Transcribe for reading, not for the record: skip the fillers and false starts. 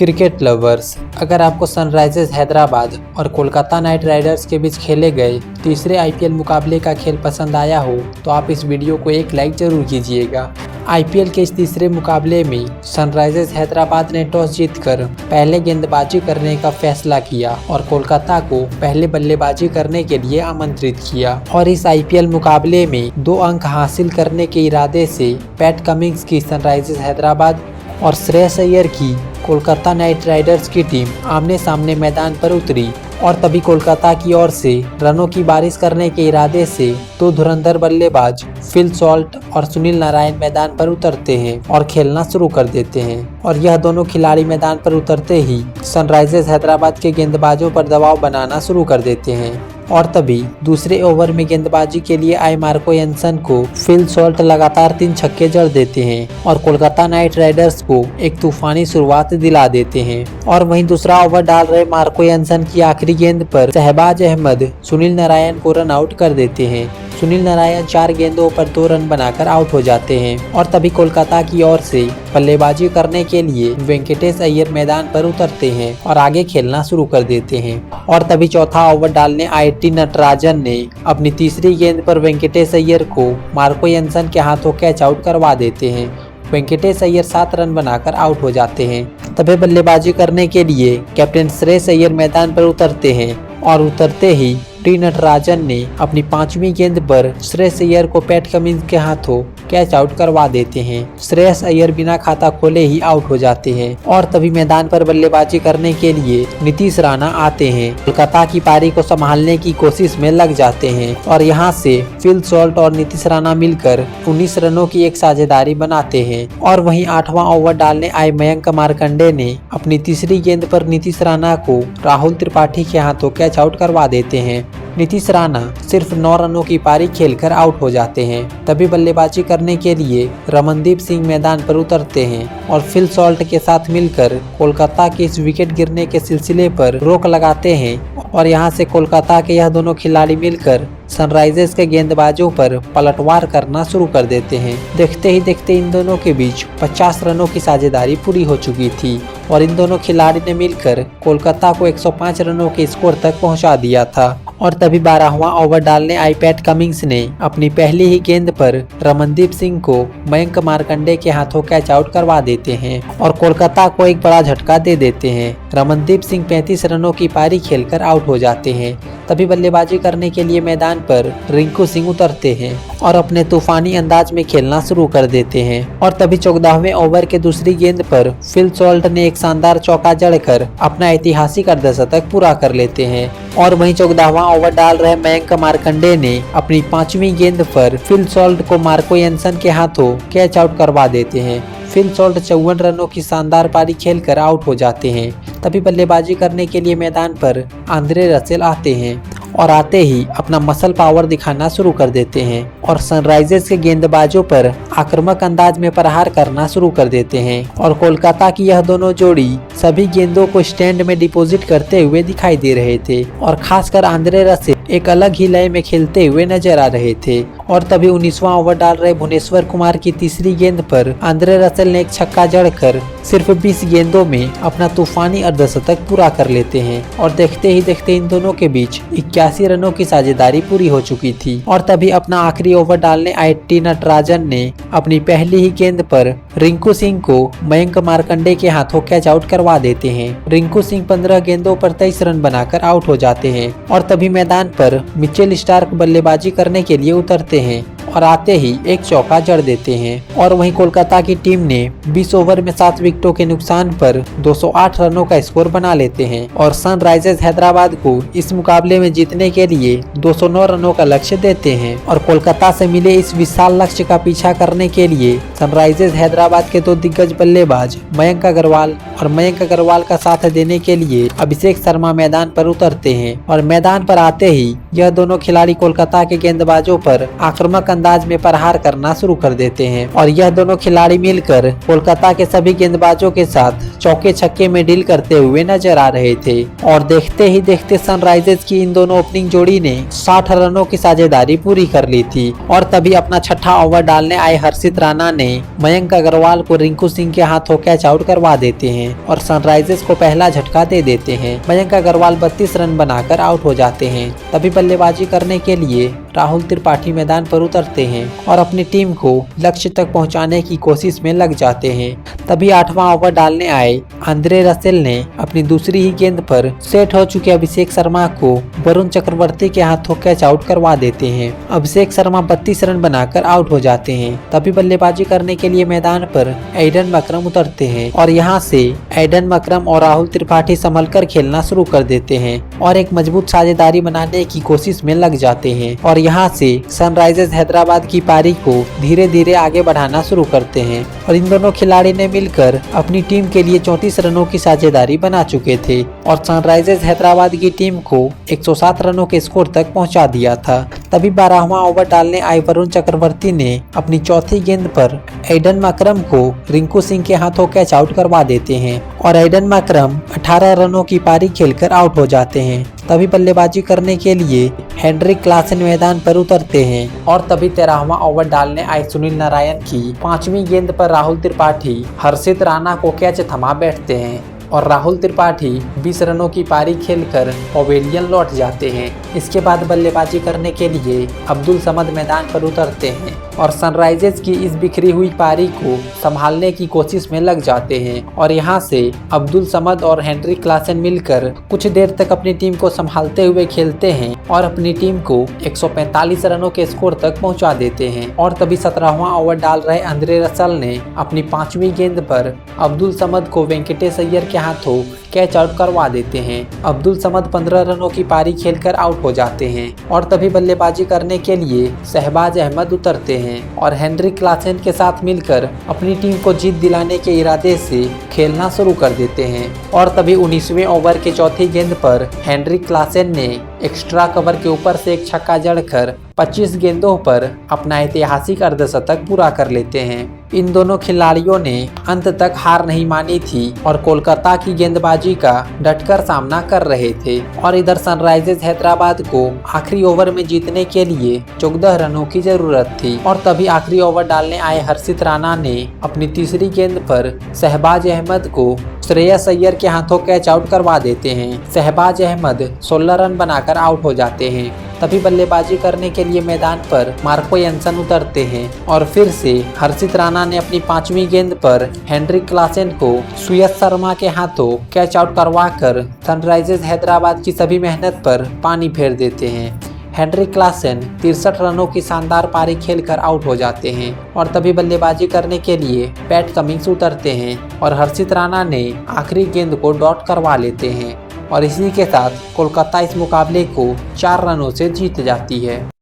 Cricket lovers, अगर आपको Sunrisers Hyderabad और कोलकाता नाइट राइडर्स के बीच खेले गए तीसरे आईपीएल मुकाबले का खेल पसंद आया हो तो आप इस वीडियो को एक लाइक जरूर कीजिएगा। आईपीएल के इस तीसरे मुकाबले में सनराइजर्स हैदराबाद ने टॉस जीतकर पहले गेंदबाजी करने का फैसला किया और कोलकाता को पहले बल्लेबाजी करने के लिए आमंत्रित किया और इस आईपीएल मुकाबले में 2 अंक हासिल करने के इरादे से पैट कमिंस की सनराइजर्स हैदराबाद और श्रेयस अय्यर की कोलकाता नाइट राइडर्स की टीम आमने सामने मैदान पर उतरी और तभी कोलकाता की ओर से रनों की बारिश करने के इरादे से 2 धुरंधर बल्लेबाज फिल सॉल्ट और सुनील नारायण मैदान पर उतरते हैं और खेलना शुरू कर देते हैं और यह दोनों खिलाड़ी मैदान पर उतरते ही सनराइजर्स हैदराबाद के गेंदबाजों पर दबाव बनाना शुरू कर देते हैं और तभी दूसरे ओवर में गेंदबाजी के लिए आए मार्को एंसन को फिल सॉल्ट लगातार 3 छक्के जड़ देते हैं और कोलकाता नाइट राइडर्स को एक तूफानी शुरुआत दिला देते हैं। और वहीं दूसरा ओवर डाल रहे मार्को एंसन की आखिरी गेंद पर शहबाज अहमद सुनील नारायण को रन आउट कर देते हैं। सुनील नारायण 4 गेंदों पर 2 रन बनाकर आउट हो जाते हैं और तभी कोलकाता की ओर से बल्लेबाजी करने के लिए वेंकटेश अय्यर मैदान पर उतरते हैं और आगे खेलना शुरू कर देते हैं और तभी चौथा ओवर डालने आए टी नटराजन ने अपनी तीसरी गेंद पर वेंकटेश अय्यर को मार्को एंसन के हाथों कैच आउट करवा देते हैं। वेंकटेश अय्यर 7 रन बनाकर आउट हो जाते हैं। तभी बल्लेबाजी करने के लिए कैप्टन श्रेयस अय्यर मैदान पर उतरते हैं और उतरते ही टी नटराजन ने अपनी 5वीं गेंद पर श्रेयस अय्यर को पैट कमिंस के हाथों कैच आउट करवा देते हैं। श्रेयस अय्यर बिना खाता खोले ही आउट हो जाते हैं और तभी मैदान पर बल्लेबाजी करने के लिए नीतीश राणा आते हैं। कोलकाता की पारी को संभालने की कोशिश में लग जाते हैं और यहां से फिल सॉल्ट और नीतीश राणा मिलकर 19 रनों की एक साझेदारी बनाते हैं और वहीं 8वां ओवर डालने आए मयंक मार्कंडे ने अपनी तीसरी गेंद पर नीतीश राणा को राहुल त्रिपाठी के हाथों कैच आउट करवा देते हैं। नीतीश राणा सिर्फ 9 रनों की पारी खेलकर आउट हो जाते हैं। तभी बल्लेबाजी करने के लिए रमनदीप सिंह मैदान पर उतरते हैं और फिल सॉल्ट के साथ मिलकर कोलकाता के इस विकेट गिरने के सिलसिले पर रोक लगाते हैं और यहां से कोलकाता के यह दोनों खिलाड़ी मिलकर सनराइजर्स के गेंदबाजों पर पलटवार करना शुरू कर देते हैं। देखते ही देखते इन दोनों के बीच 50 रनों की साझेदारी पूरी हो चुकी थी और इन दोनों खिलाड़ी ने मिलकर कोलकाता को 105 रनों के स्कोर तक पहुंचा दिया था और तभी 12वां ओवर डालने आई पैट कमिंस ने अपनी पहली ही गेंद पर रमनदीप सिंह को मयंक मार्कंडे के हाथों कैच आउट करवा देते हैं और कोलकाता को एक बड़ा झटका दे देते हैं। रमनदीप सिंह 35 रनों की पारी खेलकर आउट हो जाते हैं। तभी बल्लेबाजी करने के लिए मैदान पर रिंकू सिंह उतरते हैं और अपने तूफानी अंदाज में खेलना शुरू कर देते हैं और तभी 14वें ओवर के दूसरी गेंद पर फिल सॉल्ट ने एक शानदार चौका जड़कर अपना ऐतिहासिक अर्धशतक पूरा कर लेते हैं और वहीं 14वां ओवर डाल रहे मयंक मार्कंडे ने अपनी 5वीं गेंद पर फिल सॉल्ट को मार्को एंसन के हाथों कैच आउट करवा देते हैं। फिल सॉल्ट 54 रनों की शानदार पारी खेलकर आउट हो जाते हैं। तभी बल्लेबाजी करने के लिए मैदान पर आंद्रे रसेल आते हैं और आते ही अपना मसल पावर दिखाना शुरू कर देते हैं और सनराइजर्स के गेंदबाजों पर आक्रामक अंदाज में प्रहार करना शुरू कर देते हैं और कोलकाता की यह दोनों जोड़ी सभी गेंदों को स्टैंड में डिपॉजिट करते हुए दिखाई दे रहे थे और खासकर आंद्रे रसेल एक अलग ही लय में खेलते हुए नजर आ रहे थे। और तभी 19वां ओवर डाल रहे भुवनेश्वर कुमार की तीसरी गेंद पर आंद्रे रसेल ने एक छक्का जड़कर सिर्फ 20 गेंदों में अपना तूफानी अर्धशतक पूरा कर लेते हैं और देखते ही देखते इन दोनों के बीच 81 रनों की साझेदारी पूरी हो चुकी थी और तभी अपना आखिरी ओवर डालने आए टी नटराजन ने अपनी पहली ही गेंद पर रिंकू सिंह को मयंक मार्कंडे के हाथों कैच आउट करवा देते हैं। रिंकू सिंह 15 गेंदों पर 23 रन बनाकर आउट हो जाते हैं और तभी मैदान पर मिचेल स्टार्क बल्लेबाजी करने के लिए उतरते हैं और आते ही एक चौका जड़ देते हैं और वहीं कोलकाता की टीम ने 20 ओवर में 7 विकेटों के नुकसान पर 208 रनों का स्कोर बना लेते हैं और सनराइजर्स हैदराबाद को इस मुकाबले में जीतने के लिए 209 रनों का लक्ष्य देते हैं और कोलकाता से मिले इस विशाल लक्ष्य का पीछा करने के लिए सनराइजर्स हैदराबाद के 2 दिग्गज बल्लेबाज मयंक अग्रवाल का साथ देने के लिए अभिषेक शर्मा मैदान पर उतरते हैं और मैदान पर आते ही यह दोनों खिलाड़ी कोलकाता के गेंदबाजों पर आक्रामक अंदाज में प्रहार करना शुरू कर देते हैं और यह दोनों खिलाड़ी मिलकर कोलकाता के सभी गेंदबाजों के साथ चौके छक्के में डील करते हुए नजर आ रहे थे और देखते ही देखते सनराइजर्स की इन दोनों ओपनिंग जोड़ी ने 60 रनों की साझेदारी पूरी कर ली थी। और तभी अपना छठा ओवर डालने आए हर्षित राणा ने मयंक अग्रवाल को रिंकू सिंह के हाथों कैच आउट करवा देते हैं और सनराइजर्स को पहला झटका दे देते हैं। मयंक अग्रवाल 32 रन बनाकर आउट हो जाते हैं। तभी बल्लेबाजी करने के लिए राहुल त्रिपाठी मैदान पर उतरते हैं और अपनी टीम को लक्ष्य तक पहुंचाने की कोशिश में लग जाते हैं। तभी 8वां ओवर डालने आए आंद्रे रसेल ने अपनी दूसरी ही गेंद पर सेट हो चुके अभिषेक शर्मा को वरुण चक्रवर्ती के हाथों कैच आउट करवा देते हैं। अभिषेक शर्मा 32 रन बनाकर आउट हो जाते हैं। तभी बल्लेबाजी करने के लिए मैदान पर एडन मकरम उतरते हैं और यहाँ से एडन मकरम और राहुल त्रिपाठी संभल कर खेलना शुरू कर देते हैं और एक मजबूत साझेदारी बनाने की कोशिश में लग जाते हैं और यहाँ से सनराइजर्स हैदराबाद की पारी को धीरे धीरे आगे बढ़ाना शुरू करते हैं और इन दोनों खिलाड़ी ने मिलकर अपनी टीम के लिए 34 रनों की साझेदारी बना चुके थे और सनराइजर्स हैदराबाद की टीम को 107 रनों के स्कोर तक पहुंचा दिया था। तभी 12वां ओवर डालने आए वरुण चक्रवर्ती ने अपनी चौथी गेंद पर एडन मकरम को रिंकू सिंह के हाथों कैच आउट करवा देते हैं और एडन मकरम 18 रनों की पारी खेलकर आउट हो जाते हैं। तभी बल्लेबाजी करने के लिए हेनरिक क्लासन मैदान पर उतरते हैं और तभी 13वां ओवर डालने आए सुनील नारायण की 5वीं गेंद पर राहुल त्रिपाठी हर्षित राणा को कैच थमा बैठते हैं और राहुल त्रिपाठी 20 रनों की पारी खेलकर पवेलियन लौट जाते हैं। इसके बाद बल्लेबाजी करने के लिए अब्दुल समद मैदान पर उतरते हैं और सनराइजर्स की इस बिखरी हुई पारी को संभालने की कोशिश में लग जाते हैं और यहाँ से अब्दुल समद और हेनरिक क्लासन मिलकर कुछ देर तक अपनी टीम को संभालते हुए खेलते हैं और अपनी टीम को 145 रनों के स्कोर तक पहुंचा देते हैं। और तभी 17वां ओवर डाल रहे आंद्रे रसेल ने अपनी 5वीं गेंद पर अब्दुल समद को वेंकटेश अय्यर के हाथों कैच आउट करवा देते हैं। अब्दुल समद 15 रनों की पारी खेलकर आउट हो जाते हैं और तभी बल्लेबाजी करने के लिए शहबाज अहमद उतरते हैं और हेनरिक क्लासन के साथ मिलकर अपनी टीम को जीत दिलाने के इरादे से खेलना शुरू कर देते हैं। और तभी 19वें ओवर के चौथी गेंद पर हेनरिक क्लासन ने एक्स्ट्रा कवर के ऊपर से एक छक्का जड़कर 25 गेंदों पर अपना ऐतिहासिक अर्धशतक पूरा कर लेते हैं। इन दोनों खिलाड़ियों ने अंत तक हार नहीं मानी थी और कोलकाता की गेंदबाजी का डटकर सामना कर रहे थे और इधर सनराइजर्स हैदराबाद को आखिरी ओवर में जीतने के लिए 14 रनों की जरूरत थी। और तभी आखिरी ओवर डालने आए हर्षित राणा ने अपनी तीसरी गेंद पर शहबाज अहमद को श्रेयस अय्यर के हाथों कैच आउट करवा देते हैं। शहबाज अहमद 16 रन बनाकर आउट हो जाते हैं। तभी बल्लेबाजी करने के लिए मैदान पर मार्को यंसन उतरते हैं और फिर से हर्षित राणा ने अपनी 5वीं गेंद पर हेनरिक क्लासन को सुयश शर्मा के हाथों कैच आउट करवाकर सनराइजर्स हैदराबाद की सभी मेहनत पर पानी फेर देते हैं। हेनरिक क्लासन 63 रनों की शानदार पारी खेलकर आउट हो जाते हैं और तभी बल्लेबाजी करने के लिए पैट कमिंस उतरते हैं और हर्षित राणा ने आखिरी गेंद को डॉट करवा लेते हैं और इसी के साथ कोलकाता इस मुकाबले को 4 रनों से जीत जाती है।